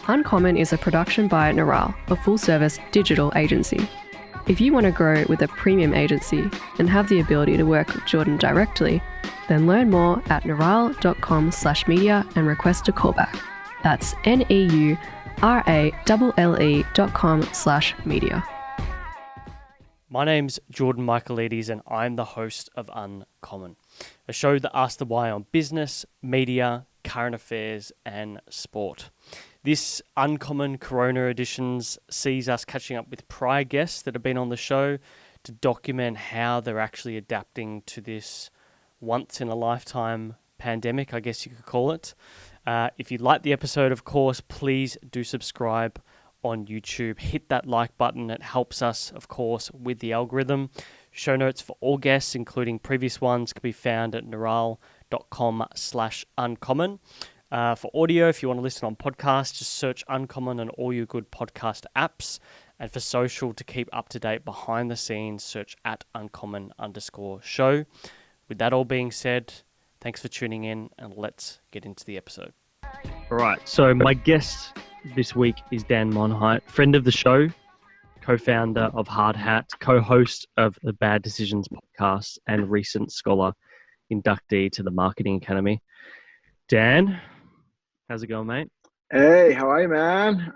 Uncommon is a production by Neuralle, a full-service digital agency. If you want to grow with a premium agency and have the ability to work with Jordan directly, then learn more at neuralle.com/media and request a callback. That's neuralle.com/media. My name's Jordan Michaelides and I'm the host of Uncommon, a show that asks the why on business, media, current affairs and sport. This Uncommon Corona editions sees us catching up with prior guests that have been on the show to document how they're actually adapting to this once-in-a-lifetime pandemic, I guess you could call it. If you like the episode, of course, please do subscribe on YouTube. Hit that like button. It helps us, of course, with the algorithm. Show notes for all guests, including previous ones, can be found at neuralle.com/uncommon. For audio, if you want to listen on podcast, just search Uncommon on all your good podcast apps. And for social, to keep up to date behind the scenes, search at @uncommon_show. With that all being said, thanks for tuning in and let's get into the episode. All right, so my guest this week is Dan Monheit, friend of the show, co-founder of Hardhat, co-host of the Bad Decisions podcast, and recent scholar inductee to the Marketing Academy. Dan, how's it going, mate? Hey, how are you, man?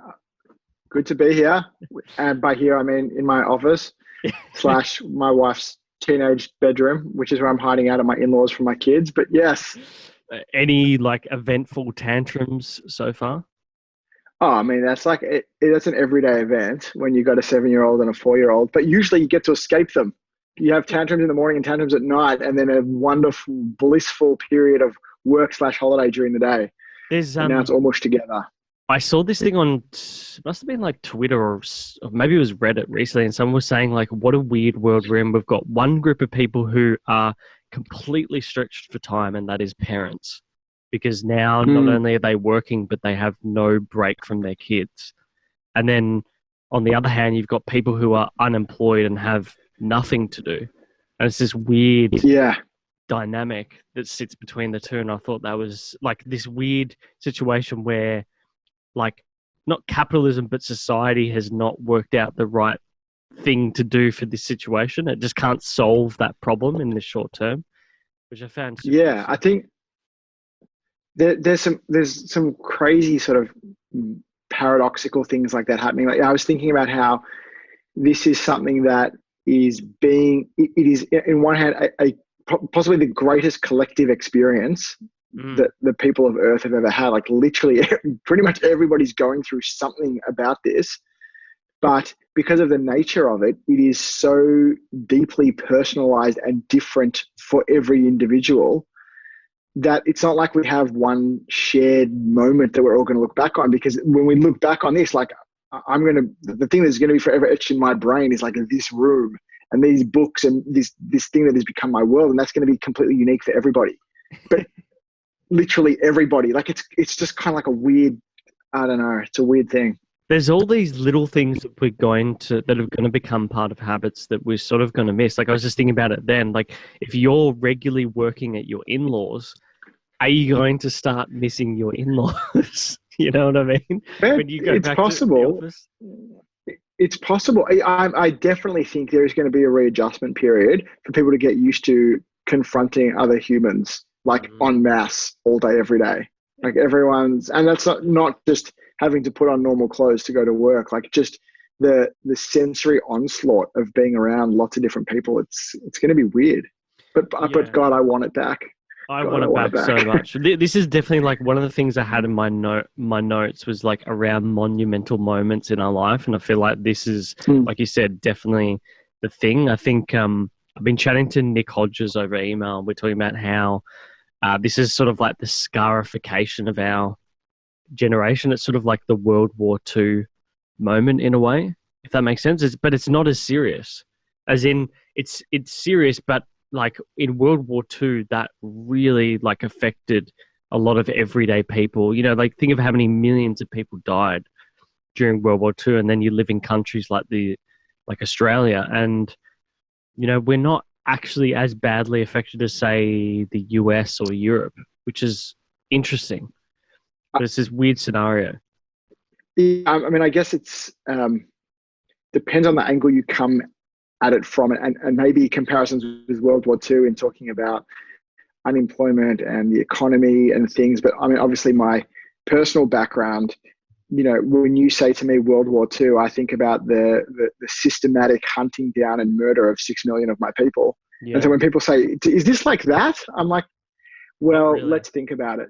Good to be here. And by here, I mean in my office / my wife's teenage bedroom, which is where I'm hiding out at my in-laws from my kids. But yes. Any eventful tantrums so far? Oh, I mean, that's that's an everyday event when you got a 7-year-old and a 4-year-old, but usually you get to escape them. You have tantrums in the morning and tantrums at night, and then a wonderful, blissful period of work / holiday during the day. Now it's almost together. I saw this thing on, must have been Twitter or maybe it was Reddit recently, and someone was saying what a weird world we're in. We've got one group of people who are completely stretched for time, and that is parents. Because now not only are they working, but they have no break from their kids. And then on the other hand, you've got people who are unemployed and have nothing to do. And it's this weird dynamic that sits between the two. And I thought that was this weird situation where not capitalism, but society has not worked out the right thing to do for this situation. It just can't solve that problem in the short term, which I found super I think there's some crazy sort of paradoxical things like that happening. I was thinking about how this is something that is it is in one hand a possibly the greatest collective experience that the people of Earth have ever had. Literally pretty much everybody's going through something about this, but because of the nature of it, it is so deeply personalized and different for every individual that it's not like we have one shared moment that we're all going to look back on. Because when we look back on this, the thing that's going to be forever etched in my brain is this room and these books and this thing that has become my world. And that's going to be completely unique for everybody, but literally everybody. It's just kind of a weird, I don't know. It's a weird thing. There's all these little things that are going to become part of habits that we're sort of going to miss. I was just thinking about it then. If you're regularly working at your in-laws, are you going to start missing your in-laws? You know what I mean? When you go back to the office? It's possible. I definitely think there is going to be a readjustment period for people to get used to confronting other humans en masse all day, every day. And that's not just having to put on normal clothes to go to work, just the sensory onslaught of being around lots of different people. It's going to be weird, but God, I want it back. I want it back so much. This is definitely one of the things I had in my notes was around monumental moments in our life. And I feel like this is, like you said, definitely the thing. I think I've been chatting to Nick Hodges over email. We're talking about how this is sort of the scarification of our generation. It's sort of the World War II moment in a way, if that makes sense. But it's not as serious. As in, it's serious, but in World War II, that really affected a lot of everyday people. Think of how many millions of people died during World War II, and then you live in countries like Australia, and we're not actually as badly affected as, say, the US or Europe, which is interesting. But it's this weird scenario. Yeah, I mean, I guess it's depends on the angle you come at it from, and maybe comparisons with World War II in talking about unemployment and the economy and things. But I mean, obviously, my personal background, when you say to me World War II, I think about the systematic hunting down and murder of 6 million of my people. Yeah. And so when people say, "Is this like that?" I'm like, well, really. Let's think about it.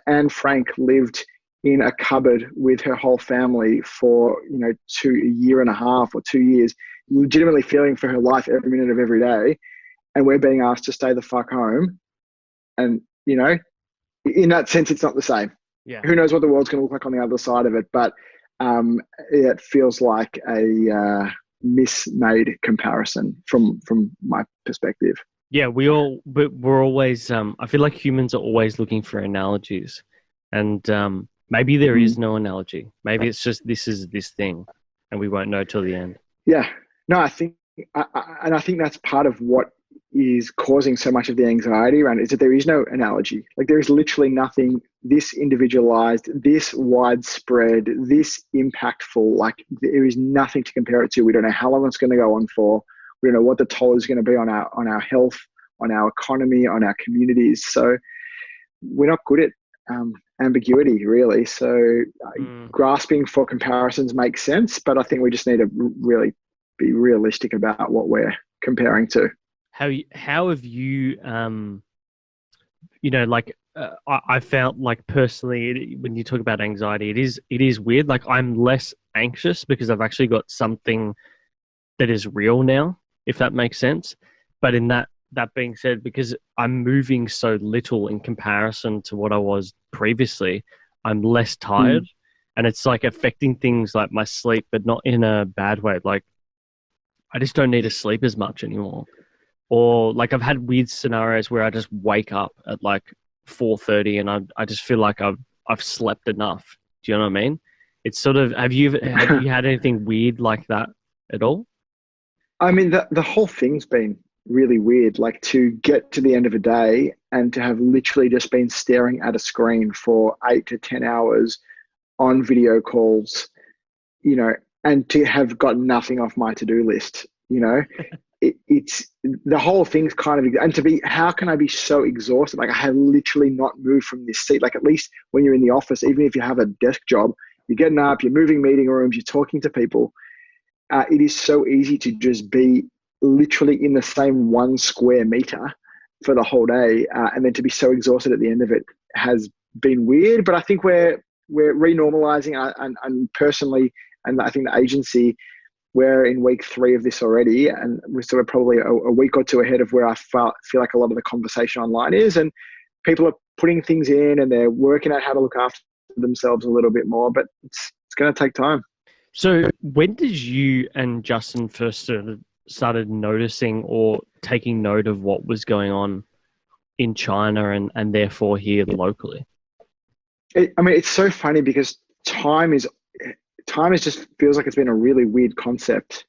Anne Frank lived in a cupboard with her whole family for a year and a half or 2 years, legitimately fearing for her life every minute of every day, and we're being asked to stay the fuck home. And in that sense, it's not the same. Yeah. Who knows what the world's going to look like on the other side of it? But it feels like a mismade comparison from my perspective. Yeah, we're always. I feel like humans are always looking for analogies, and maybe there is no analogy. Maybe it's just this is this thing, and we won't know till the end. Yeah, no, I think that's part of what is causing so much of the anxiety around it, is that there is no analogy. Like, there is literally nothing this individualized, this widespread, this impactful. Like, there is nothing to compare it to. We don't know how long it's going to go on for. We don't know what the toll is going to be on our health, on our economy, on our communities. So we're not good at ambiguity, really. So grasping for comparisons makes sense, but I think we just need to really be realistic about what we're comparing to. How have you I found, like, personally, when you talk about anxiety, it is weird. Like, I'm less anxious because I've actually got something that is real now, if that makes sense. But in that being said, because I'm moving so little in comparison to what I was previously, I'm less tired, and it's like affecting things like my sleep, but not in a bad way. Like, I just don't need to sleep as much anymore. Or, like, I've had weird scenarios where I just wake up at like 4:30 and I just feel like I've slept enough. Do you know what I mean? It's sort of, have you had anything weird like that at all? I mean, the whole thing's been really weird. Like, to get to the end of a day and to have literally just been staring at a screen for 8 to 10 hours on video calls, and to have got nothing off my to-do list, it's the whole thing's kind of, and to be, how can I be so exhausted? Like, I have literally not moved from this seat. Like, at least when you're in the office, even if you have a desk job, you're getting up, you're moving meeting rooms, you're talking to people. It is so easy to just be literally in the same 1 square meter for the whole day, and then to be so exhausted at the end of it has been weird. But I think we're renormalizing, and personally, and I think the agency, we're in week 3 of this already, and we're sort of probably a week or 2 ahead of where I feel like a lot of the conversation online is, and people are putting things in and they're working out how to look after themselves a little bit more, but it's going to take time. So when did you and Justin first started noticing or taking note of what was going on in China and therefore here locally? It's so funny because time is just feels like it's been a really weird concept.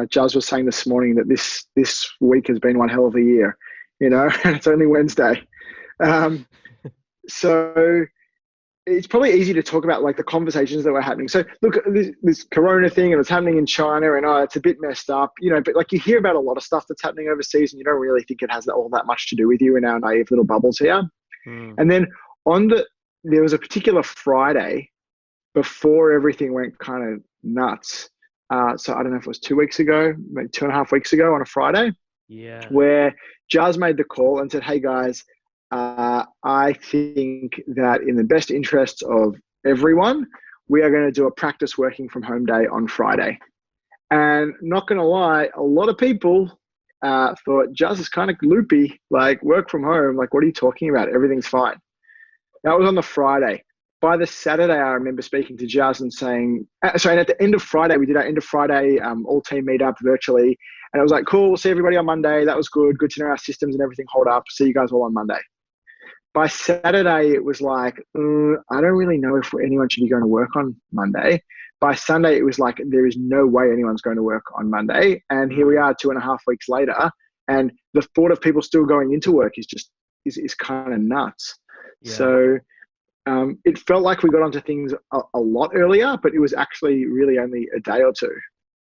Jazz was saying this morning that this week has been one hell of a year, and it's only Wednesday. So it's probably easy to talk about, like, the conversations that were happening. So look, this Corona thing, and it's happening in China, and it's a bit messed up, but like, you hear about a lot of stuff that's happening overseas and you don't really think it has all that much to do with you in our naive little bubbles here. And then there was a particular Friday before everything went kind of nuts. So I don't know if it was 2 weeks ago, maybe 2.5 weeks ago on a Friday, where Jazz made the call and said, "Hey guys, I think that in the best interests of everyone, we are going to do a practice working from home day on Friday." And not going to lie, a lot of people thought Jazz is kind of loopy, like, work from home. Like, what are you talking about? Everything's fine. That was on the Friday. By the Saturday, I remember speaking to Jazz and saying, and at the end of Friday, we did our end of Friday all team meet up virtually. And it was like, cool, we'll see everybody on Monday. That was good. Good to know our systems and everything hold up. See you guys all on Monday. By Saturday, it was like, I don't really know if anyone should be going to work on Monday. By Sunday, it was like, there is no way anyone's going to work on Monday. And here we are 2.5 weeks later. And the thought of people still going into work is kind of nuts. Yeah. So it felt like we got onto things a lot earlier, but it was actually really only a day or two.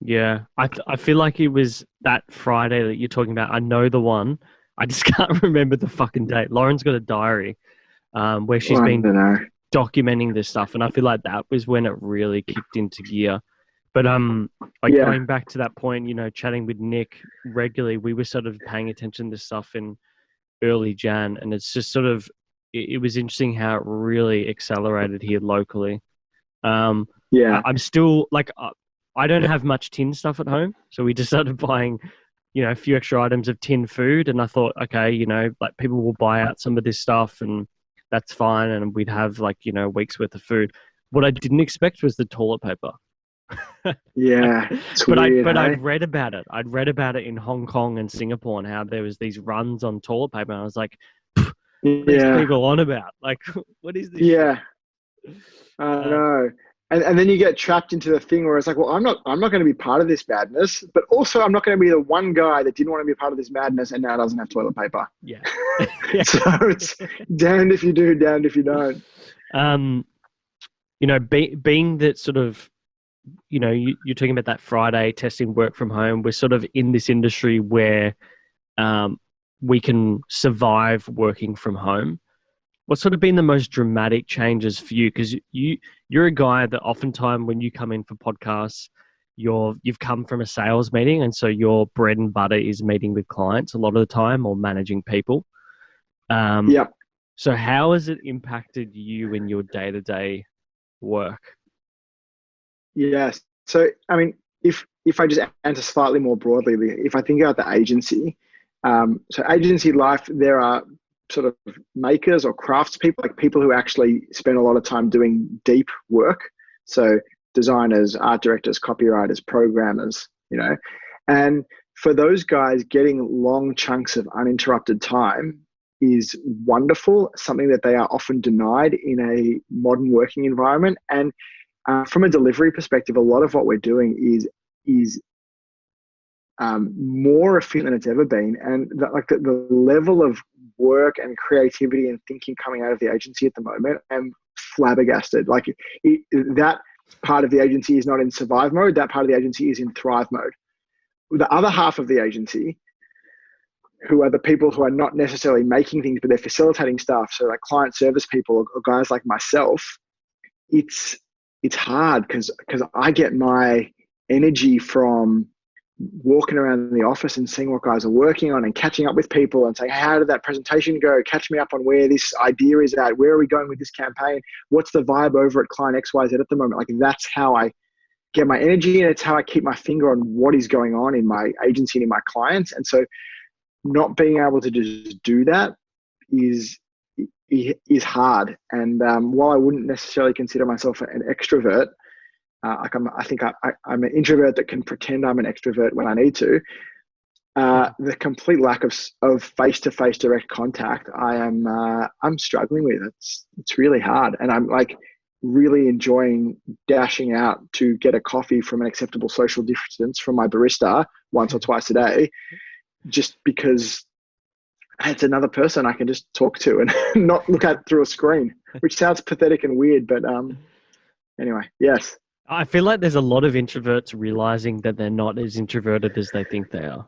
Yeah, I feel like it was that Friday that you're talking about. I know the one. I just can't remember the fucking date. Lauren's got a diary where she's I been don't know. documenting this stuff, and I feel like that was when it really kicked into gear. But like Yeah. going back to that point, you know, chatting with Nick regularly, we were sort of paying attention to stuff in early Jan, and it's just sort of it was interesting how it really accelerated here locally. Yeah. I'm still like I don't have much tin stuff at home, so we just started buying, you know, a few extra items of tin food, and I thought, okay, you know, like people will buy out some of this stuff, and that's fine, and we'd have like, you know, a week's worth of food. What I didn't expect was the toilet paper. Yeah. It's But weird, hey? I'd read about it. I'd read about it in Hong Kong and Singapore and how there was these runs on toilet paper, and I was like, what are these Yeah. people on about? Like, what is this? Yeah. Shit? I know. And then you get trapped into the thing where it's like, well, I'm not going to be part of this madness, but also I'm not going to be the one guy that didn't want to be part of this madness and now doesn't have toilet paper. Yeah. So it's damned if you do, damned if you don't. You know, being that sort of, you know, you're talking about that Friday testing work from home. We're sort of in this industry where we can survive working from home. What's sort of been the most dramatic changes for you? Because you're a guy that oftentimes when you come in for podcasts, you've come from a sales meeting, and so your bread and butter is meeting with clients a lot of the time or managing people. Yeah. So how has it impacted you in your day-to-day work? Yes. So, I mean, if I just answer slightly more broadly, if I think about the agency, so agency life, there are sort of makers or craftspeople, like people who actually spend a lot of time doing deep work. So designers, art directors, copywriters, programmers, you know, and for those guys, getting long chunks of uninterrupted time is wonderful, something that they are often denied in a modern working environment. And from a delivery perspective, a lot of what we're doing is more efficient than it's ever been, and the level of work and creativity and thinking coming out of the agency at the moment, I'm flabbergasted. Like that part of the agency is not in survive mode. That part of the agency is in thrive mode. The other half of the agency, who are the people who are not necessarily making things, but they're facilitating stuff. So like client service people or guys like myself, it's hard because I get my energy from walking around the office and seeing what guys are working on and catching up with people and saying, how did that presentation go? Catch me up on where this idea is at. Where are we going with this campaign? What's the vibe over at client XYZ at the moment? Like that's how I get my energy, and it's how I keep my finger on what is going on in my agency and in my clients. And so not being able to just do that is hard. And while I wouldn't necessarily consider myself an extrovert, I think I'm an introvert that can pretend I'm an extrovert when I need to. The complete lack of face-to-face direct contact, I'm struggling with. It's really hard, and I'm like really enjoying dashing out to get a coffee from an acceptable social distance from my barista once or twice a day, just because it's another person I can just talk to and not look at through a screen, which sounds pathetic and weird, but anyway, yes. I feel like there's a lot of introverts realizing that they're not as introverted as they think they are.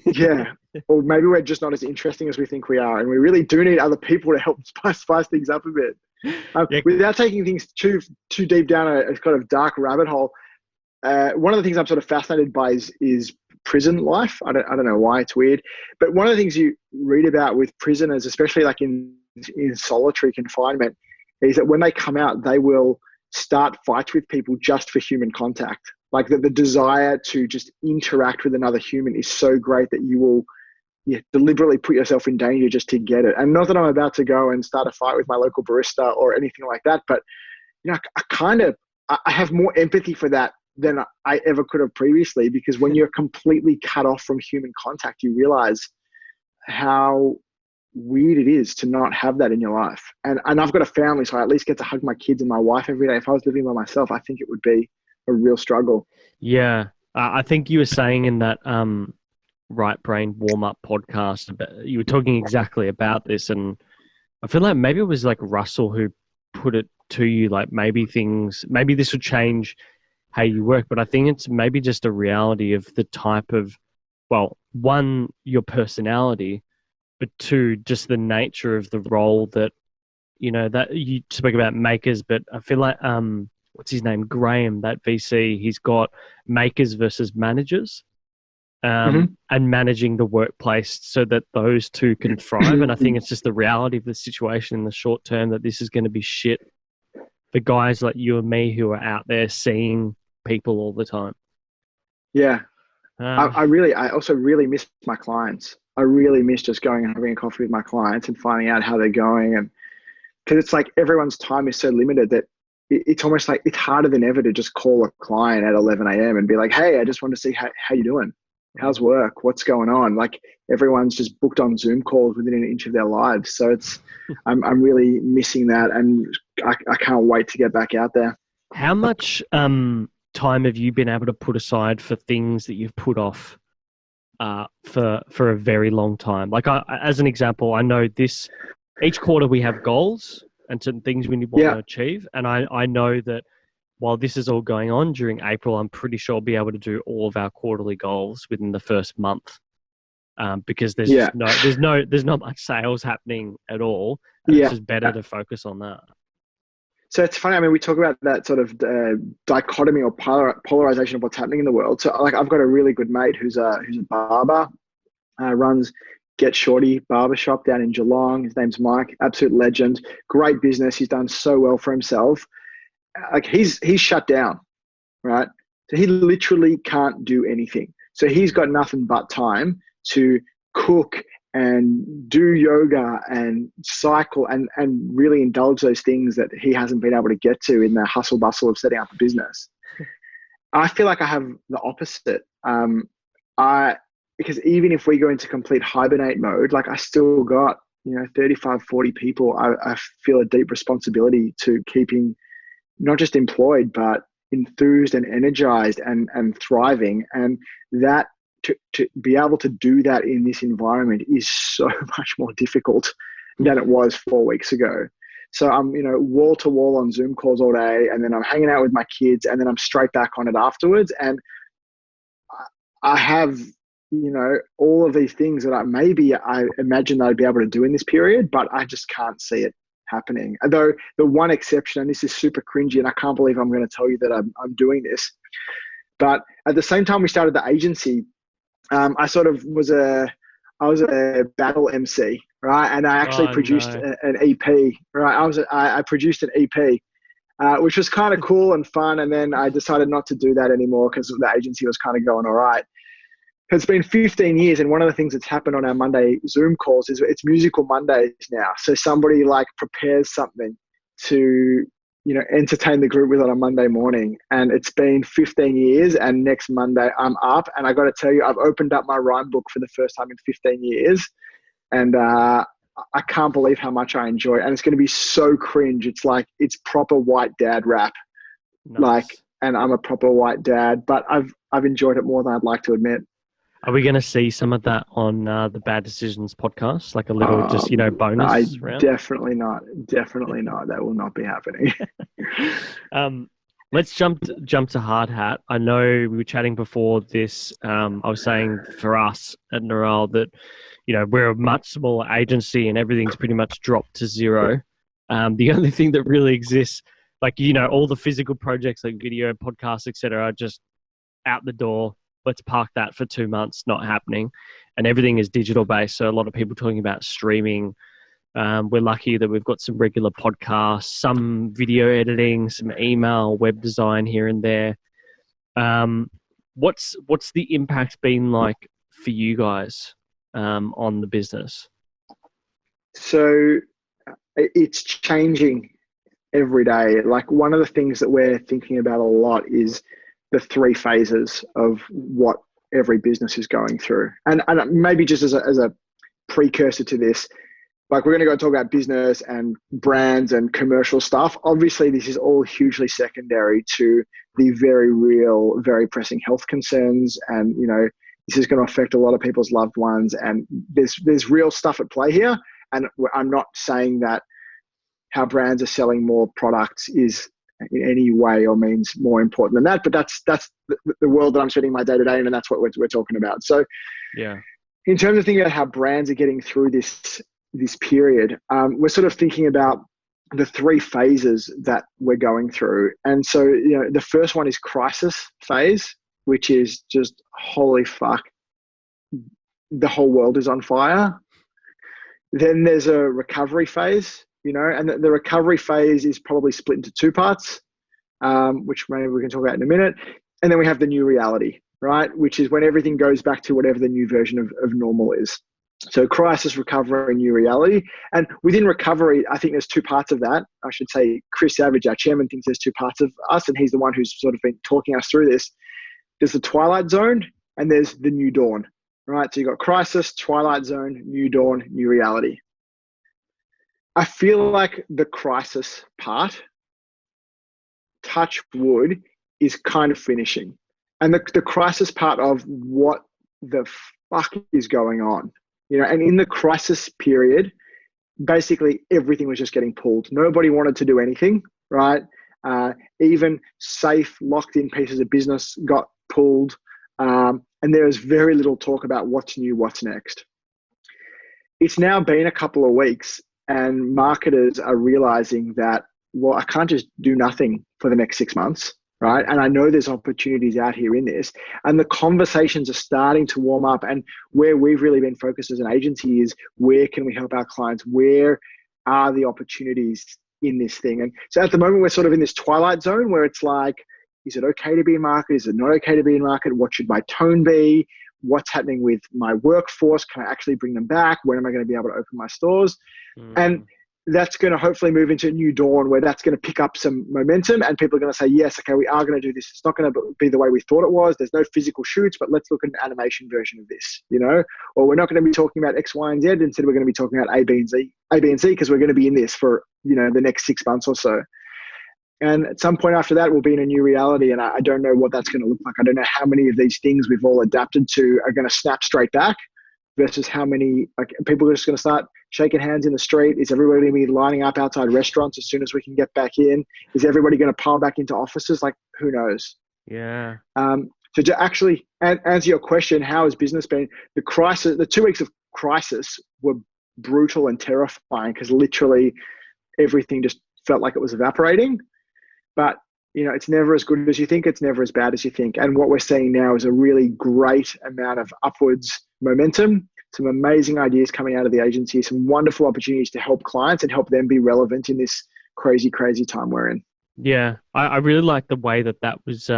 Yeah. Or maybe we're just not as interesting as we think we are, and we really do need other people to help spice things up a bit. Without taking things too deep down a kind of dark rabbit hole, one of the things I'm sort of fascinated by is prison life. I don't know why, it's weird, but one of the things you read about with prisoners, especially like in solitary confinement, is that when they come out, they will start fights with people just for human contact. Like the desire to just interact with another human is so great that you will deliberately put yourself in danger just to get it. And not that I'm about to go and start a fight with my local barista or anything like that, but you know, I have more empathy for that than I ever could have previously, because when you're completely cut off from human contact, you realize how weird it is to not have that in your life. And I've got a family, so I at least get to hug my kids and my wife every day. If I was living by myself, I think it would be a real struggle. Yeah. I think you were saying in that Right Brain warm-up podcast, you were talking exactly about this, and I feel like maybe it was like Russell who put it to you, like maybe this will change how you work, but I think it's maybe just a reality of the type of, well, one, your personality, but two, just the nature of the role that, that you spoke about makers, but I feel like, what's his name? Graham, that VC, he's got makers versus managers, and managing the workplace so that those two can thrive. And I think it's just the reality of the situation in the short term that this is going to be shit for guys like you and me who are out there seeing people all the time. Yeah. I also really miss my clients. I really miss just going and having a coffee with my clients and finding out how they're going. And because it's like everyone's time is so limited that it's almost like it's harder than ever to just call a client at 11 a.m. and be like, hey, I just want to see how you doing. How's work? What's going on? Like everyone's just booked on Zoom calls within an inch of their lives. So I'm really missing that, and I can't wait to get back out there. How much time have you been able to put aside for things that you've put off for a very long time? Like as an example, I know each quarter we have goals and certain things we want to achieve, and I know that while this is all going on during April, I'm pretty sure I'll be able to do all of our quarterly goals within the first month, because there's not much sales happening at all. And it's just better to focus on that. So it's funny. I mean, we talk about that sort of dichotomy or polarization of what's happening in the world. So like, I've got a really good mate who's a barber, runs Get Shorty barbershop down in Geelong. His name's Mike, absolute legend, great business. He's done so well for himself. Like he's shut down, right? So he literally can't do anything. So he's got nothing but time to cook and do yoga and cycle and really indulge those things that he hasn't been able to get to in the hustle bustle of setting up a business. I feel like I have the opposite. Because even if we go into complete hibernate mode, like I still got, 35, 40 people. I feel a deep responsibility to keeping not just employed, but enthused and energized and thriving. And that to be able to do that in this environment is so much more difficult than it was 4 weeks ago. So I'm, wall to wall on Zoom calls all day, and then I'm hanging out with my kids, and then I'm straight back on it afterwards. And I have, all of these things that I imagine that I'd be able to do in this period, but I just can't see it happening. Although the one exception, and this is super cringy, and I can't believe I'm going to tell you that I'm doing this, but at the same time we started the agency, I sort of was a battle MC, right? And I actually produced an EP, right? I produced an EP, which was kind of cool and fun. And then I decided not to do that anymore because the agency was kind of going all right. It's been 15 years, and one of the things that's happened on our Monday Zoom calls is it's musical Mondays now. So somebody like prepares something to, entertain the group with on a Monday morning. And it's been 15 years, and next Monday I'm up, and I got to tell you, I've opened up my rhyme book for the first time in 15 years. And I can't believe how much I enjoy it. And it's going to be so cringe. It's like, it's proper white dad rap. Nice. And I'm a proper white dad, but I've enjoyed it more than I'd like to admit. Are we going to see some of that on the Bad Decisions podcast? Like a little bonus round? Definitely not. Definitely not. That will not be happening. Let's jump to Hardhat. I know we were chatting before this. I was saying for us at Neuralle that, we're a much smaller agency and everything's pretty much dropped to zero. The only thing that really exists, like, all the physical projects like video, podcasts, etc., are just out the door. Let's park that for 2 months, not happening. And everything is digital based. So a lot of people talking about streaming. We're lucky that we've got some regular podcasts, some video editing, some email, web design here and there. What's the impact been like for you guys on the business? So it's changing every day. Like, one of the things that we're thinking about a lot is the 3 phases of what every business is going through. And maybe just as a precursor to this, like, we're going to go talk about business and brands and commercial stuff. Obviously, this is all hugely secondary to the very real, very pressing health concerns. And, this is going to affect a lot of people's loved ones. And there's real stuff at play here. And I'm not saying that how brands are selling more products is in any way or means more important than that. But that's the world that I'm spending my day to day in, and that's what we're talking about. So yeah, in terms of thinking about how brands are getting through this period, we're sort of thinking about the 3 phases that we're going through. And so, the first one is crisis phase, which is just holy fuck, the whole world is on fire. Then there's a recovery phase, and the recovery phase is probably split into 2 parts, which maybe we can talk about in a minute. And then we have the new reality, right? Which is when everything goes back to whatever the new version of normal is. So crisis, recovery, and new reality. And within recovery, I think there's 2 parts of that. I should say Chris Savage, our chairman, thinks there's 2 parts of us, and he's the one who's sort of been talking us through this. There's the twilight zone and there's the new dawn, right? So you've got crisis, twilight zone, new dawn, new reality. I feel like the crisis part, touch wood, is kind of finishing. And the crisis part of what the fuck is going on, and in the crisis period, basically everything was just getting pulled. Nobody wanted to do anything, right? Even safe, locked in pieces of business got pulled. And there was very little talk about what's new, what's next. It's now been a couple of weeks and marketers are realizing that, well, I can't just do nothing for the next 6 months, right? And I know there's opportunities out here in this, and the conversations are starting to warm up. And where we've really been focused as an agency is, where can we help our clients? Where are the opportunities in this thing? And so at the moment, we're sort of in this twilight zone where it's like, is it okay to be in market? Is it not okay to be in market? What should my tone be? What's happening with my workforce? Can I actually bring them back? When am I going to be able to open my stores? And that's going to hopefully move into a new dawn where that's going to pick up some momentum, and people are going to say, yes, okay, we are going to do this. It's not going to be the way we thought it was. There's no physical shoots, but let's look at an animation version of this, or we're not going to be talking about X, Y, and Z. Instead, we're going to be talking about A, B, and Z, because we're going to be in this for, the next 6 months or so. And at some point after that, we'll be in a new reality. And I don't know what that's going to look like. I don't know how many of these things we've all adapted to are going to snap straight back versus how many, people are just going to start shaking hands in the street. Is everybody going to be lining up outside restaurants as soon as we can get back in? Is everybody going to pile back into offices? Who knows? Yeah. So to actually answer your question, how has business been? The 2 weeks of crisis were brutal and terrifying because literally everything just felt like it was evaporating. But, it's never as good as you think. It's never as bad as you think. And what we're seeing now is a really great amount of upwards momentum, some amazing ideas coming out of the agency, some wonderful opportunities to help clients and help them be relevant in this crazy, crazy time we're in. Yeah, I really like the way that was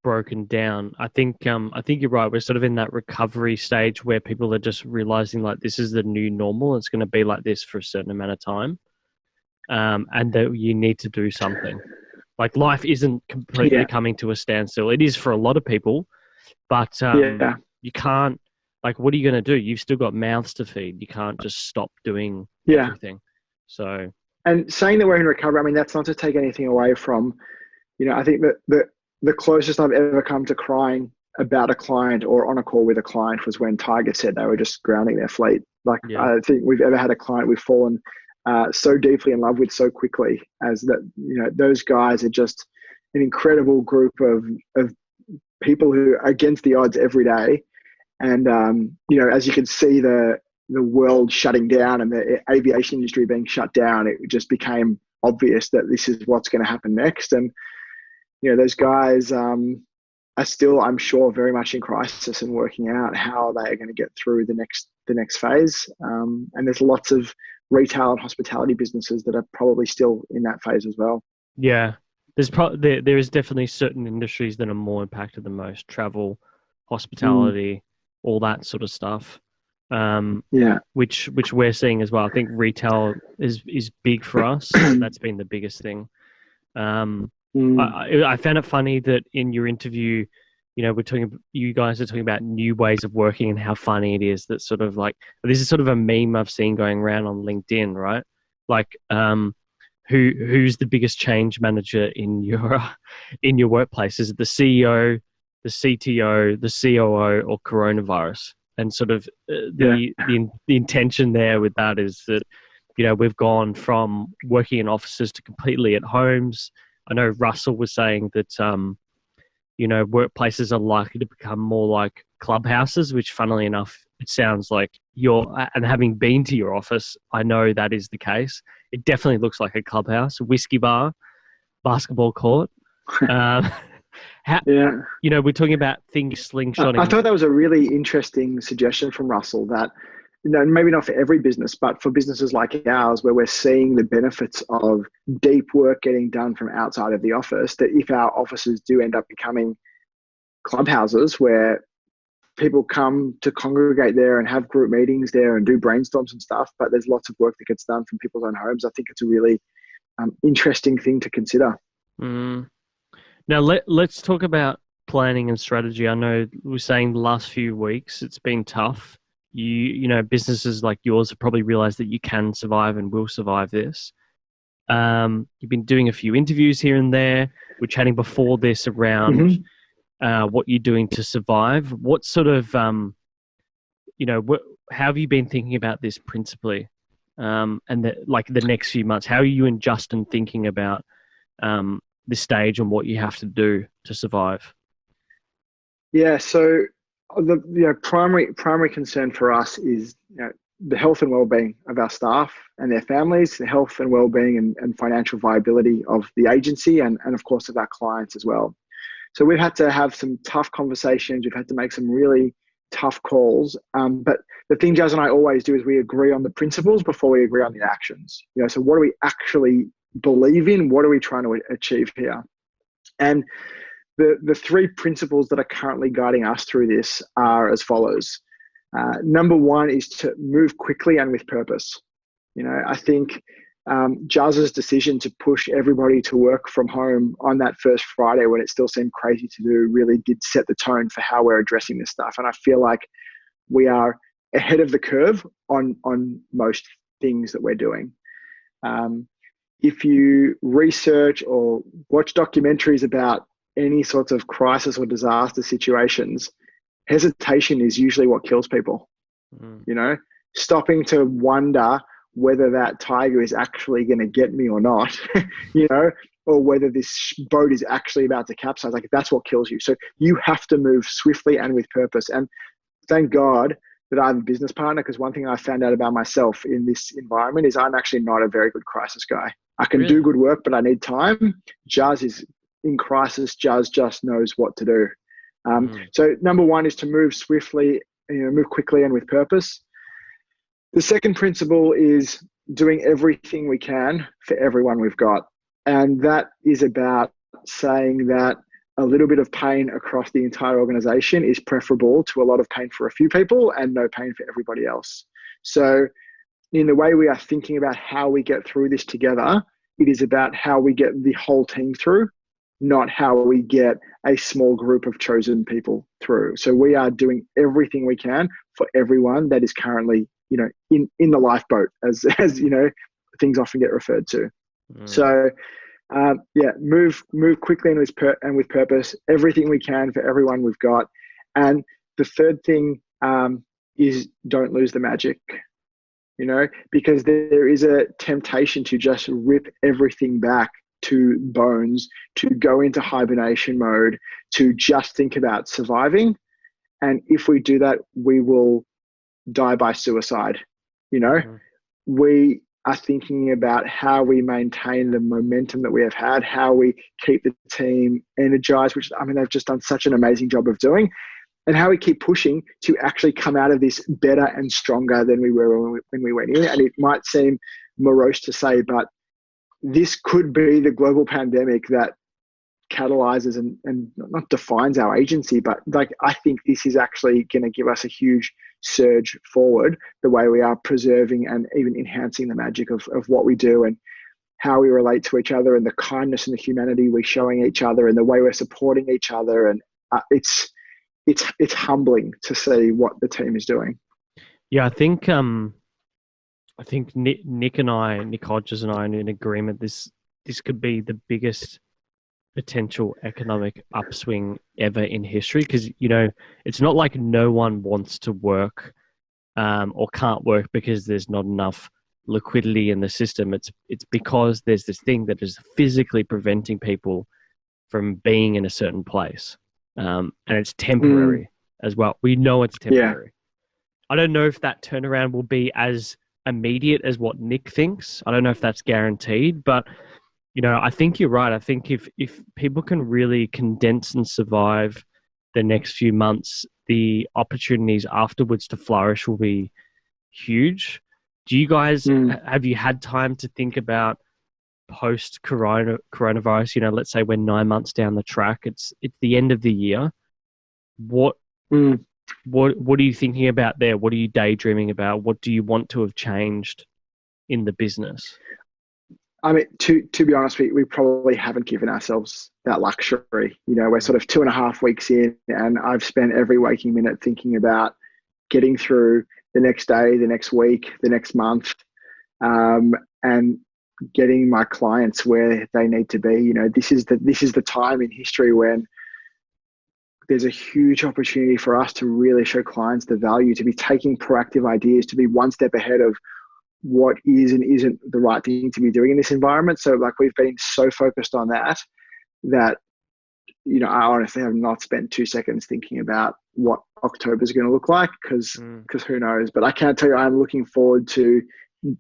broken down. I think you're right. We're sort of in that recovery stage where people are just realizing this is the new normal. It's going to be like this for a certain amount of time, and that you need to do something. Life isn't completely coming to a standstill. It is for a lot of people, but you can't. What are you going to do? You've still got mouths to feed. You can't just stop doing everything. So. And saying that we're in recovery, that's not to take anything away from, I think that the closest I've ever come to crying about a client or on a call with a client was when Tiger said they were just grounding their fleet. I think we've ever had a client we've fallen so deeply in love with so quickly, as that, those guys are just an incredible group of people who are against the odds every day. And, as you can see, the world shutting down and the aviation industry being shut down, it just became obvious that this is what's going to happen next. And, those guys are still, I'm sure, very much in crisis and working out how they are going to get through the next phase. And there's lots of retail and hospitality businesses that are probably still in that phase as well. Yeah, there is definitely certain industries that are more impacted than most: travel, hospitality, all that sort of stuff. Which we're seeing as well. I think retail is big for us. That's been the biggest thing. I found it funny that in your interview, you guys are talking about new ways of working and how funny it is that sort of this is sort of a meme I've seen going around on LinkedIn, right? Who's the biggest change manager in your workplace? Is it the CEO, the CTO, the COO, or coronavirus? And sort of the intention there with that is that we've gone from working in offices to completely at homes. I know Russell was saying that, workplaces are likely to become more like clubhouses, which funnily enough, it sounds like and having been to your office, I know that is the case. It definitely looks like a clubhouse, a whiskey bar, basketball court. Yeah. We're talking about things slingshotting. I thought that was a really interesting suggestion from Russell that, maybe not for every business, but for businesses like ours, where we're seeing the benefits of deep work getting done from outside of the office, that if our offices do end up becoming clubhouses where people come to congregate there and have group meetings there and do brainstorms and stuff, but there's lots of work that gets done from people's own homes, I think it's a really interesting thing to consider. Now, let's talk about planning and strategy. I know we were saying the last few weeks it's been tough. Businesses like yours have probably realized that you can survive and will survive this. You've been doing a few interviews here and there. We're chatting before this around what you're doing to survive. What sort of, how have you been thinking about this principally? And the next few months, how are you and Justin thinking about this stage and what you have to do to survive? Yeah, so the primary concern for us is the health and well-being of our staff and their families, the health and well-being and financial viability of the agency and of course of our clients as well. So we've had to have some tough conversations. We've had to make some really tough calls. But the thing Jazz and I always do is we agree on the principles before we agree on the actions. So what do we actually believe in? What are we trying to achieve here? And the three principles that are currently guiding us through this are as follows. Number one is to move quickly and with purpose. I think Jazz's decision to push everybody to work from home on that first Friday when it still seemed crazy to do really did set the tone for how we're addressing this stuff. And I feel like we are ahead of the curve on most things that we're doing. If you research or watch documentaries about any sorts of crisis or disaster situations, hesitation is usually what kills people. Stopping to wonder whether that tiger is actually going to get me or not, or whether this boat is actually about to capsize, that's what kills you. So you have to move swiftly and with purpose. And thank God that I have a business partner, because one thing I found out about myself in this environment is I'm actually not a very good crisis guy. I can do good work, but I need time. Jazz is in crisis. Jazz just knows what to do. So number one is to move swiftly, move quickly and with purpose. The second principle is doing everything we can for everyone we've got. And that is about saying that a little bit of pain across the entire organization is preferable to a lot of pain for a few people and no pain for everybody else. So in the way we are thinking about how we get through this together, it is about how we get the whole team through, not how we get a small group of chosen people through. So we are doing everything we can for everyone that is currently, in the lifeboat, as things often get referred to. So move quickly and with purpose, everything we can for everyone we've got. And the third thing is don't lose the magic, because there is a temptation to just rip everything back to bones, to go into hibernation mode, to just think about surviving. And if we do that, we will die by suicide. We are thinking about how we maintain the momentum that we have had, how we keep the team energized, which they've just done such an amazing job of doing, and how we keep pushing to actually come out of this better and stronger than we were when we went in. And it might seem morose to say, but this could be the global pandemic that catalyzes and not defines our agency, but I think this is actually going to give us a huge surge forward, the way we are preserving and even enhancing the magic of what we do and how we relate to each other and the kindness and the humanity we're showing each other and the way we're supporting each other. And it's humbling to see what the team is doing. Yeah, I think Nick Hodges and I are in agreement. This could be the biggest potential economic upswing ever in history, because it's not like no one wants to work or can't work because there's not enough liquidity in the system. It's because there's this thing that is physically preventing people from being in a certain place, and it's temporary as well. We know it's temporary. I don't know if that turnaround will be as immediate as what Nick thinks. I don't know if that's guaranteed, but I think you're right. I think if people can really condense and survive the next few months, the opportunities afterwards to flourish will be huge. Do you guys, have you had time to think about post-coronavirus? Let's say we're 9 months down the track. It's the end of the year. What are you thinking about there? What are you daydreaming about? What do you want to have changed in the business? I mean, to be honest, we probably haven't given ourselves that luxury. We're sort of 2.5 weeks in, and I've spent every waking minute thinking about getting through the next day, the next week, the next month, and getting my clients where they need to be. This is the time in history when there's a huge opportunity for us to really show clients the value, to be taking proactive ideas, to be one step ahead of what is and isn't the right thing to be doing in this environment. So we've been so focused on that I honestly have not spent 2 seconds thinking about what October is going to look like, because who knows. But I can't tell you, I'm looking forward to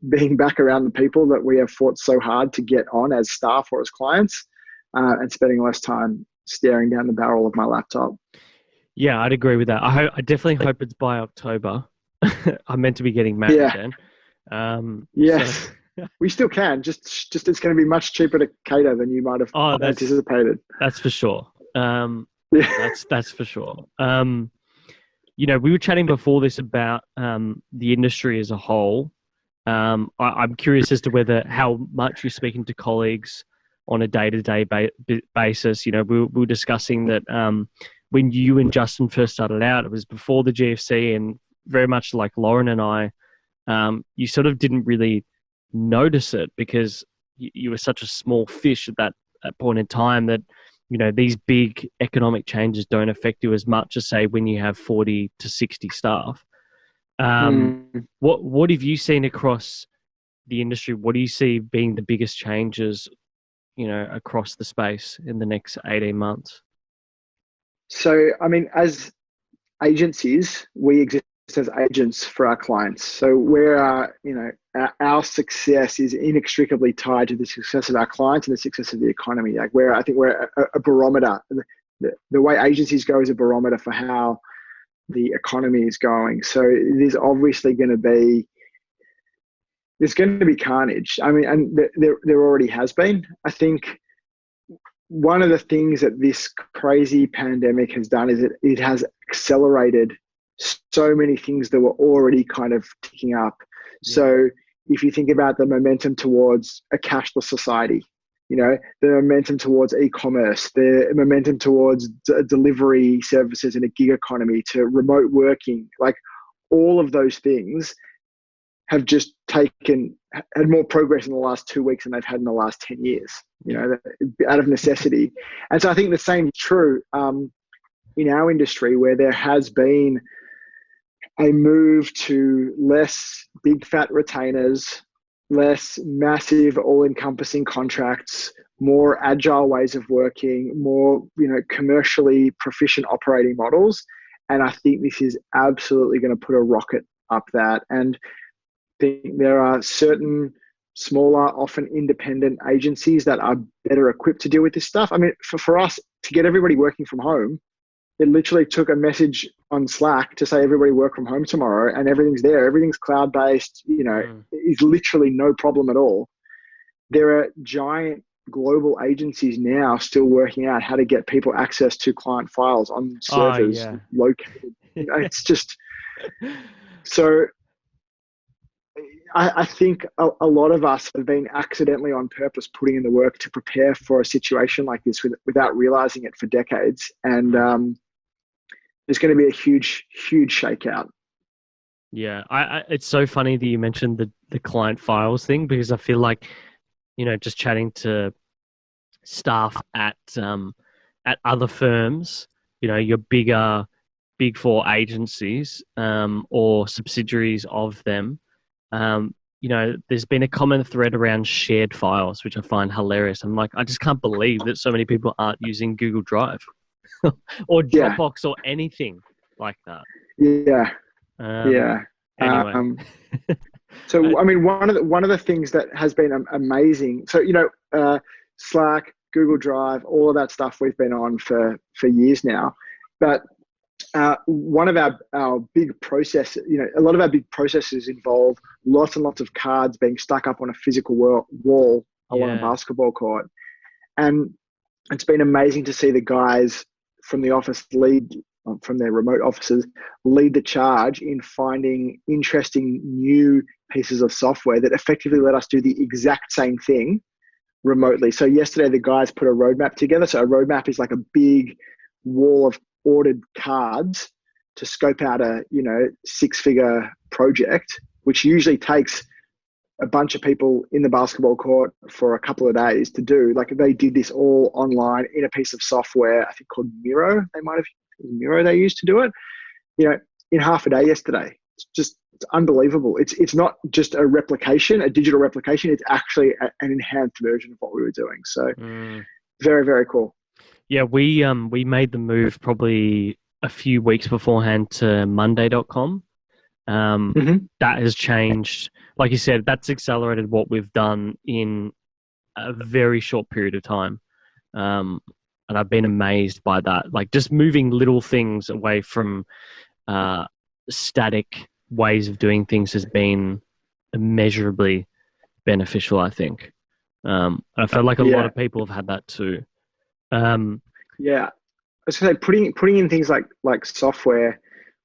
being back around the people that we have fought so hard to get on as staff or as clients, and spending less time staring down the barrel of my laptop. Yeah, I'd agree with that. I definitely hope it's by October. I'm meant to be getting married then. Yes, so. We still can. Just it's going to be much cheaper to cater than you might have anticipated. That's for sure. That's for sure. We were chatting before this about the industry as a whole. I'm curious as to how much you're speaking to colleagues on a day-to-day basis. We were discussing that when you and Justin first started out, it was before the GFC, and very much like Lauren and I, you sort of didn't really notice it because you were such a small fish at that point in time that, these big economic changes don't affect you as much as, say, when you have 40 to 60 staff. What have you seen across the industry? What do you see being the biggest changes, across the space in the next 18 months? So, I mean, as agencies, we exist as agents for our clients. So our success is inextricably tied to the success of our clients and the success of the economy. I think we're a barometer. The way agencies go is a barometer for how the economy is going. So there's obviously going to be carnage. I mean, and there already has been. I think one of the things that this crazy pandemic has done is it has accelerated so many things that were already kind of ticking up. Yeah. So if you think about the momentum towards a cashless society, the momentum towards e-commerce, the momentum towards delivery services in a gig economy, to remote working, all of those things have just had more progress in the last 2 weeks than they've had in the last 10 years, out of necessity. And so I think the same is true in our industry, where there has been a move to less big fat retainers, less massive all-encompassing contracts, more agile ways of working, more commercially proficient operating models. And I think this is absolutely going to put a rocket up that. And there are certain smaller, often independent agencies that are better equipped to deal with this stuff. I mean, for us to get everybody working from home, it literally took a message on Slack to say everybody work from home tomorrow, and everything's there. Everything's cloud-based, is literally no problem at all. There are giant global agencies now still working out how to get people access to client files on servers located. It's just so. I think a lot of us have been accidentally on purpose putting in the work to prepare for a situation like this without realizing it for decades. And there's going to be a huge, huge shakeout. Yeah, it's so funny that you mentioned the client files thing, because I feel like, just chatting to staff at other firms, your bigger Big Four agencies or subsidiaries of them, you know, there's been a common thread around shared files, which I find hilarious. I'm like, I just can't believe that so many people aren't using Google Drive or Yeah. Dropbox or anything like that. Yeah. Yeah. Anyway. So I mean, one of the things that has been amazing. So Slack, Google Drive, all of that stuff we've been on for years now. But one of our big process, a lot of our big processes involve lots and lots of cards being stuck up on a physical wall along a basketball court, and it's been amazing to see the guys from the office from their remote offices lead the charge in finding interesting new pieces of software that effectively let us do the exact same thing remotely. So yesterday the guys put a roadmap together. So a roadmap is like a big wall of ordered cards to scope out a 6-figure project, which usually takes a bunch of people in the basketball court for a couple of days to do. Like they did this all online in a piece of software, I think called Miro. Miro they used to do it, in half a day yesterday. It's unbelievable. It's not just a digital replication. It's actually an enhanced version of what we were doing. So very, very cool. Yeah, we made the move probably a few weeks beforehand to Monday.com. That has changed. Like you said, that's accelerated what we've done in a very short period of time. And I've been amazed by that. Like just moving little things away from static ways of doing things has been immeasurably beneficial, I think. I feel like a lot of people have had that too. I was going to say putting in things like software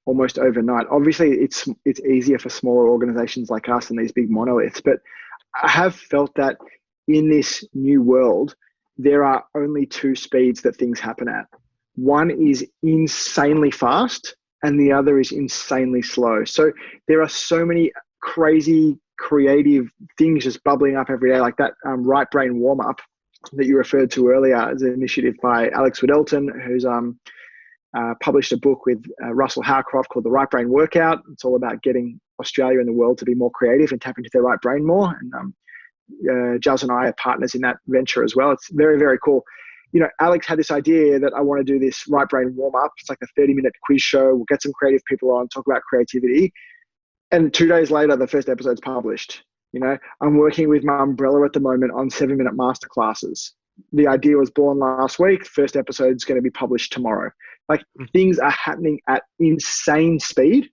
almost overnight. Obviously, it's easier for smaller organizations like us and these big monoliths. But I have felt that in this new world, there are only two speeds that things happen at. One is insanely fast, and the other is insanely slow. So there are so many crazy creative things just bubbling up every day, like that right brain warm up that you referred to earlier as an initiative by Alex Widelton, who's published a book with Russell Howcroft called The Right Brain Workout. It's all about getting Australia and the world to be more creative and tap into their right brain more. And Jaz and I are partners in that venture as well. It's very, very cool. Alex had this idea that I want to do this right brain warm up. It's like a 30-minute quiz show. We'll get some creative people on, talk about creativity. And 2 days later, the first episode's published. I'm working with my umbrella at the moment on 7-minute masterclasses. The idea was born last week. First episode's going to be published tomorrow. Like things are happening at insane speed,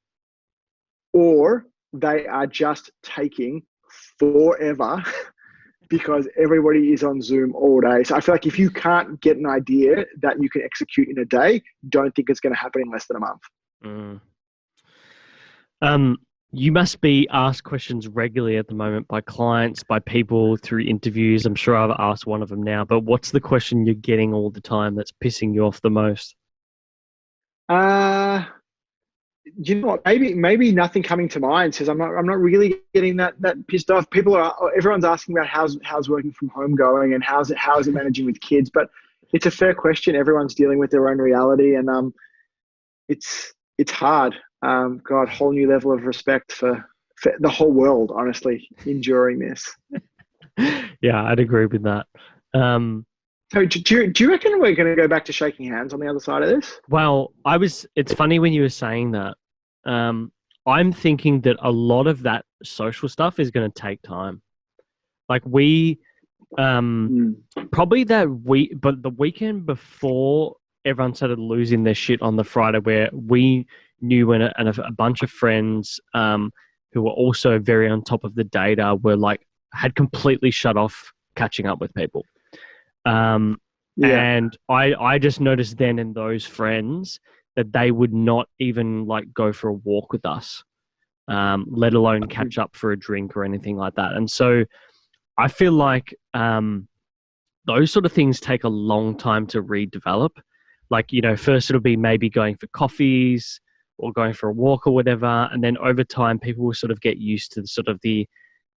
or they are just taking forever because everybody is on Zoom all day. So I feel like if you can't get an idea that you can execute in a day, don't think it's going to happen in less than a month. You must be asked questions regularly at the moment by clients, by people through interviews. I'm sure I've asked one of them now, but what's the question you're getting all the time that's pissing you off the most? You know what? Maybe nothing coming to mind says I'm not really getting that pissed off. Everyone's asking about how's working from home going and how is it managing with kids, but it's a fair question. Everyone's dealing with their own reality, and it's hard. God, whole new level of respect for the whole world, honestly, enduring this. Yeah, I'd agree with that. So do you reckon we're going to go back to shaking hands on the other side of this? Well, it's funny when you were saying that. I'm thinking that a lot of that social stuff is going to take time. Like we, probably but the weekend before everyone started losing their shit on the Friday, where we knew and a bunch of friends who were also very on top of the data were had completely shut off catching up with people. And I just noticed then in those friends that they would not even go for a walk with us, let alone catch up for a drink or anything like that. And so I feel like those sort of things take a long time to redevelop. First it'll be maybe going for coffees or going for a walk or whatever. And then over time, people will sort of get used to the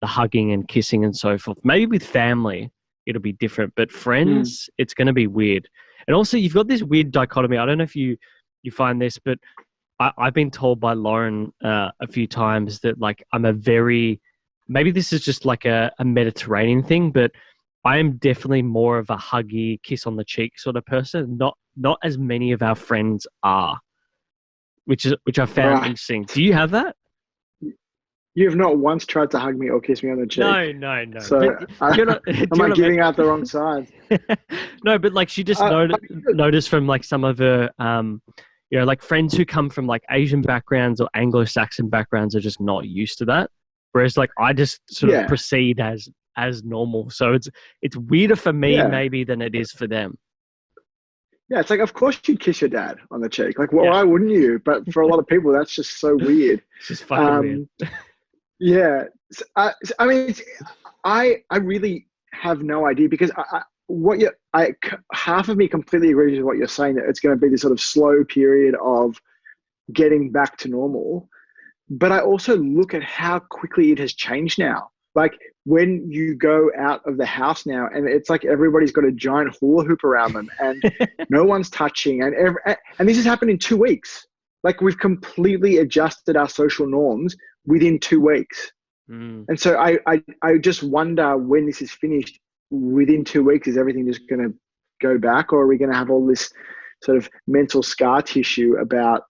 hugging and kissing and so forth. Maybe with family, it'll be different, but friends, it's going to be weird. And also you've got this weird dichotomy. I don't know if you find this, but I've been told by Lauren a few times that I'm a very maybe this is just like a Mediterranean thing, but I am definitely more of a huggy, kiss on the cheek sort of person. Not as many of our friends are, which I found Right. interesting. Do you have that? You have not once tried to hug me or kiss me on the cheek. No. So But am I giving out the wrong side? No, but like she just noticed from like some of her, like friends who come from like Asian backgrounds or Anglo-Saxon backgrounds are just not used to that. Whereas like I just sort of proceed as normal. So it's weirder for me maybe than it is for them. Yeah, it's like, of course you'd kiss your dad on the cheek. Like, well, why wouldn't you? But for a lot of people, that's just so weird. It's just fucking weird. Yeah. I mean, I really have no idea because half of me completely agrees with what you're saying, that it's going to be this sort of slow period of getting back to normal. But I also look at how quickly it has changed now. Like when you go out of the house now and it's like everybody's got a giant hula hoop around them and no one's touching. And this has happened in 2 weeks. Like we've completely adjusted our social norms within 2 weeks. And so I just wonder when this is finished, within 2 weeks, is everything just going to go back, or are we going to have all this sort of mental scar tissue about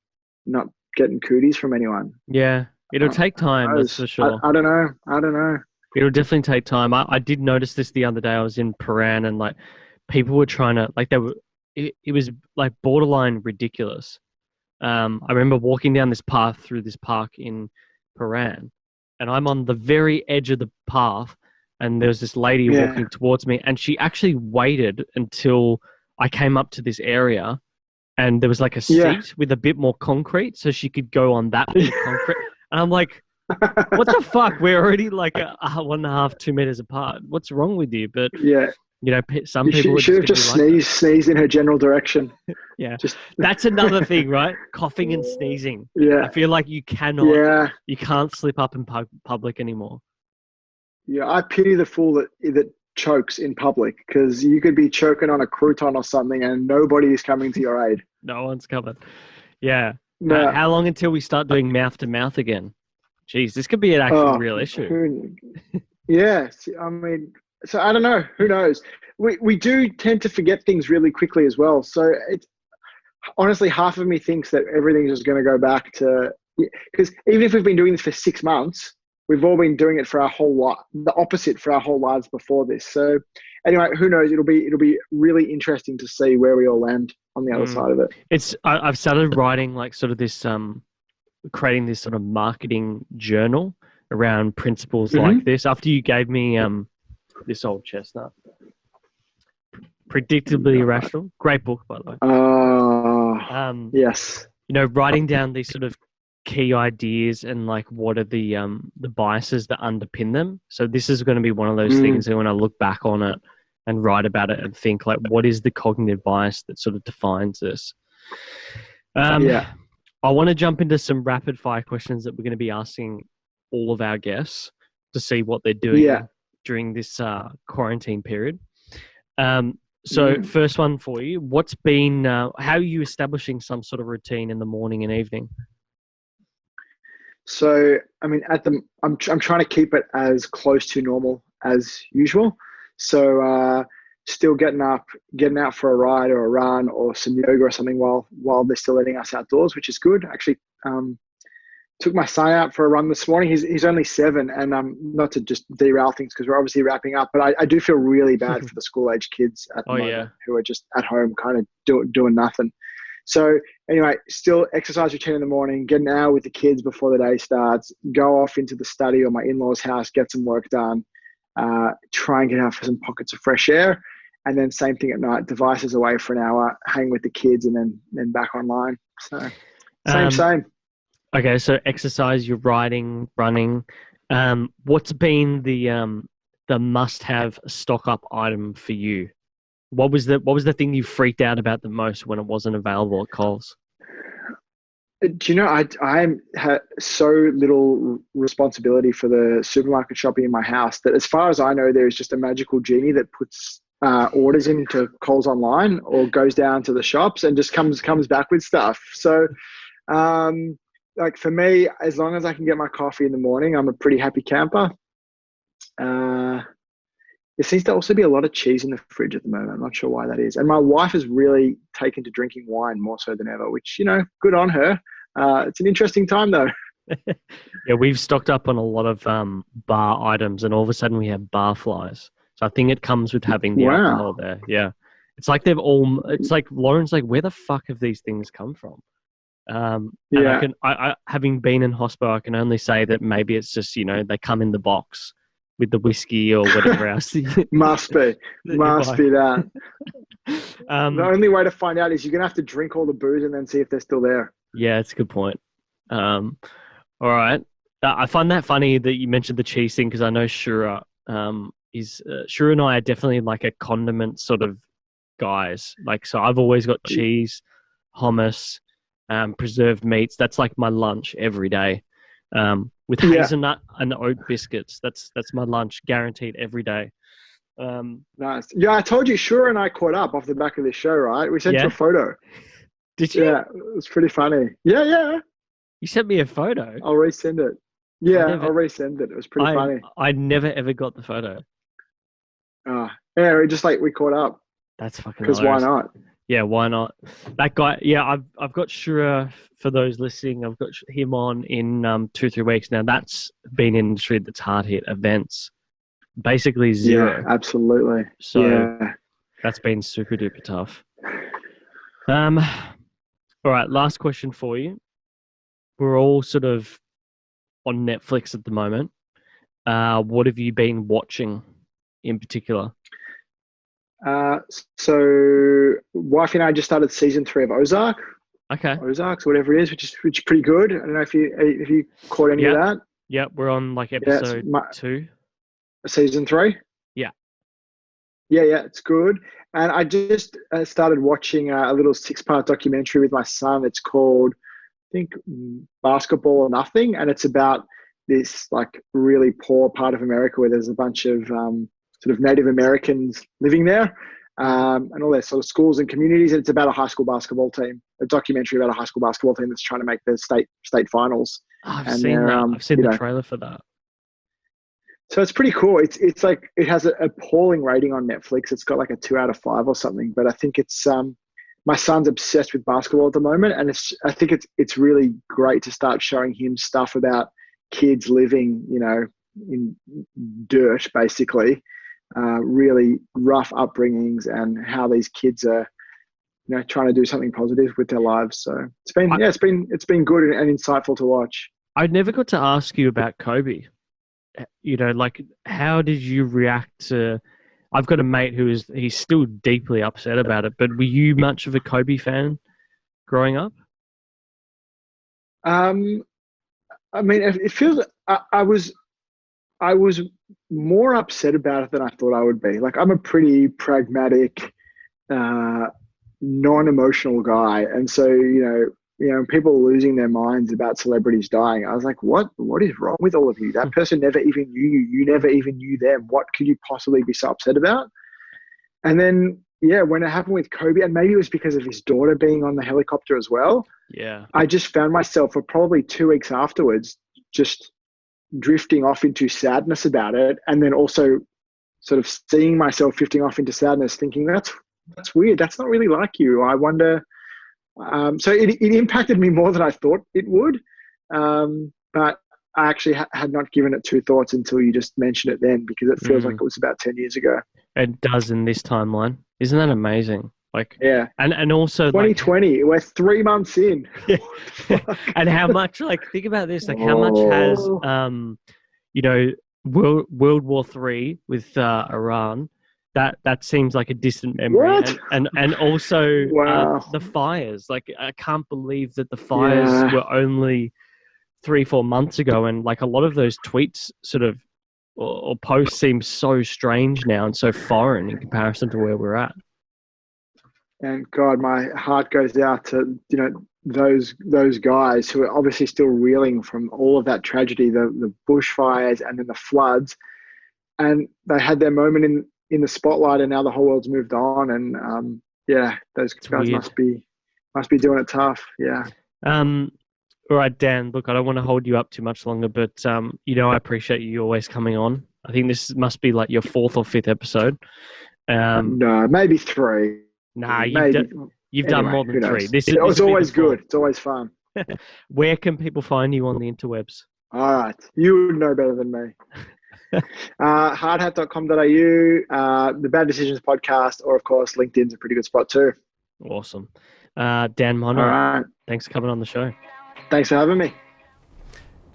not getting cooties from anyone? Yeah, it'll take time, that's for sure. I don't know. It'll definitely take time. I did notice this the other day. I was in Paran and like people were trying to, like it was like borderline ridiculous. I remember walking down this path through this park in Paran, and I'm on the very edge of the path, and there was this lady walking towards me, and she actually waited until I came up to this area, and there was like a seat with a bit more concrete, so she could go on that bit of concrete. And I'm like, what the fuck? We're already like 1.5, 2 meters apart. What's wrong with you? But some people should have just sneezed in her general direction. That's another thing, right? Coughing and sneezing. I feel like you can't slip up in public anymore. I pity the fool that chokes in public, because you could be choking on a crouton or something and nobody is coming to your aid. No one's coming. No. How long until we start doing mouth to mouth again? Jeez, this could be an actual real issue. I mean, so I don't know. Who knows? We do tend to forget things really quickly as well. So it's honestly, half of me thinks that everything's just going to go back to, because even if we've been doing this for 6 months, we've all been doing it for our whole life, the opposite for our whole lives before this. So anyway, who knows? It'll be really interesting to see where we all land on the other side of it. I've started writing like sort of this, creating this sort of marketing journal around principles like this. After you gave me this old chestnut, Predictably Irrational, great book by the way. Yes. Writing down these sort of key ideas and like what are the biases that underpin them. So this is going to be one of those things that when I look back on it and write about it and think like, what is the cognitive bias that sort of defines this? I want to jump into some rapid fire questions that we're going to be asking all of our guests to see what they're doing during this quarantine period. So first one for you, what's been, how are you establishing some sort of routine in the morning and evening? So, I mean, I'm trying to keep it as close to normal as usual. So, still getting out for a ride or a run or some yoga or something while they're still letting us outdoors, which is good. Actually, took my son out for a run this morning. He's only 7, and not to just derail things because we're obviously wrapping up, but I do feel really bad for the school-age kids at the moment who are just at home kind of doing nothing. So anyway, still exercise routine in the morning, get an hour with the kids before the day starts, go off into the study or my in-laws' house, get some work done, try and get out for some pockets of fresh air. And then same thing at night, devices away for an hour, hang with the kids, and then back online. So same. Okay, so exercise, you're riding, running. What's been the must-have stock-up item for you? What was the thing you freaked out about the most when it wasn't available at Coles? Do you know, I had so little responsibility for the supermarket shopping in my house that as far as I know, there is just a magical genie that puts orders into Coles online or goes down to the shops and just comes back with stuff. So like for me, as long as I can get my coffee in the morning, I'm a pretty happy camper. There seems to also be a lot of cheese in the fridge at the moment. I'm not sure why that is. And my wife has really taken to drinking wine more so than ever, which, good on her. It's an interesting time though. Yeah, we've stocked up on a lot of bar items, and all of a sudden we have barflies. So I think it comes with having the alcohol there. Yeah. It's like it's like Lauren's like, where the fuck have these things come from? And I having been in hospital, I can only say that maybe it's just, they come in the box with the whiskey or whatever else. Must be that. The only way to find out is you're going to have to drink all the booze and then see if they're still there. Yeah, it's a good point. All right. I find that funny that you mentioned the cheese thing, because I know Shura Shura and I are definitely like a condiment sort of guys. Like, so I've always got cheese, hummus, preserved meats. That's like my lunch every day. With hazelnut and oat biscuits. That's my lunch, guaranteed every day. Nice. Yeah, I told you Shura and I caught up off the back of this show, right? We sent you a photo. Did you? Yeah, it was pretty funny. Yeah. You sent me a photo? I'll resend it. Yeah, I'll resend it. It was pretty funny. I never ever got the photo. Yeah, we caught up. That's fucking hilarious. Because why not? Yeah, why not? That guy, I've got Shura, for those listening, I've got him on in 2-3 weeks. Now, that's been an industry that's hard hit. Events, basically zero. Yeah, absolutely. So that's been super duper tough. All right, last question for you. We're all sort of on Netflix at the moment. What have you been watching in particular? So wife and I just started season 3 of Ozark. Okay. Ozarks, whatever it is, which is pretty good. I don't know if you caught any of that. Yeah, we're on like episode 2. Season 3? Yeah. Yeah, it's good. And I just started watching a little 6-part documentary with my son. It's called, I think, Basketball or Nothing. And it's about this like really poor part of America where there's a bunch of sort of Native Americans living there, and all their sort of schools and communities. And it's about a high school basketball team, a documentary about a high school basketball team that's trying to make the state finals. I've seen that. I've seen the trailer for that. So it's pretty cool. It's like, it has an appalling rating on Netflix. It's got like a 2 out of 5 or something, but I think it's, my son's obsessed with basketball at the moment. And I think it's really great to start showing him stuff about kids living, in dirt, basically, really rough upbringings, and how these kids are, trying to do something positive with their lives. So it's been good and insightful to watch. I never got to ask you about Kobe. Like, how did you react to? I've got a mate he's still deeply upset about it. But were you much of a Kobe fan growing up? I mean, it feels I was more upset about it than I thought I would be. Like, I'm a pretty pragmatic, non-emotional guy, and so people losing their minds about celebrities dying, I was like, what is wrong with all of you? That person never even knew you. You never even knew them. What could you possibly be so upset about? And then, when it happened with Kobe, and maybe it was because of his daughter being on the helicopter as well. Yeah. I just found myself for probably 2 weeks afterwards, just drifting off into sadness about it. And then also sort of seeing myself drifting off into sadness, thinking that's weird. That's not really like you. I wonder. So it impacted me more than I thought it would. But I actually had not given it 2 thoughts until you just mentioned it then, because it feels like it was about 10 years ago. It does in this timeline. Isn't that amazing? Like, yeah. And also 2020, we're 3 months in. Yeah. And how much, think about this, how much has, World War III with Iran, that seems like a distant memory. What? And also wow. The fires. I can't believe that the fires were only 3-4 months ago, and a lot of those tweets sort of or posts seem so strange now and so foreign in comparison to where we're at. And God, my heart goes out to those guys who are obviously still reeling from all of that tragedy, the bushfires and then the floods, and they had their moment in the spotlight, and now the whole world's moved on. And those guys must be doing it tough. Yeah. All right, Dan, look, I don't want to hold you up too much longer, but I appreciate you always coming on. I think this must be like your 4th or 5th episode. No, maybe 3. Nah, you've done Anyway, more than who 3. knows? It's always good. It's always fun. Where can people find you on the interwebs? All right. You would know better than me. Hardhat.com.au, the Bad Decisions podcast, or of course, LinkedIn's a pretty good spot too. Awesome. Dan Monheit, all right. Thanks for coming on the show. Thanks for having me.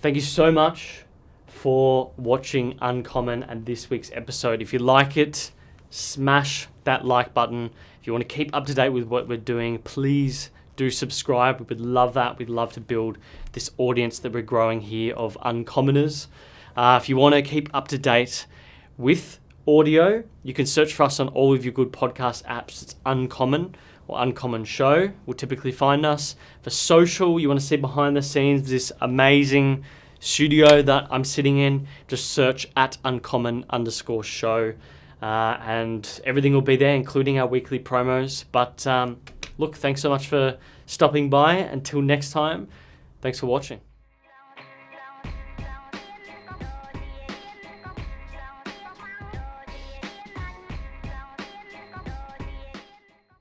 Thank you so much for watching Uncommon and this week's episode. If you like it, smash that like button. If you want to keep up to date with what we're doing, please do subscribe. We would love that. We'd love to build this audience that we're growing here of Uncommoners. If you want to keep up to date with audio, you can search for us on all of your good podcast apps. It's Uncommon or Uncommon Show will typically find us. For social, you want to see behind the scenes this amazing studio that I'm sitting in, just search at uncommon_show and everything will be there, including our weekly promos. But look, thanks so much for stopping by. Until next time, thanks for watching.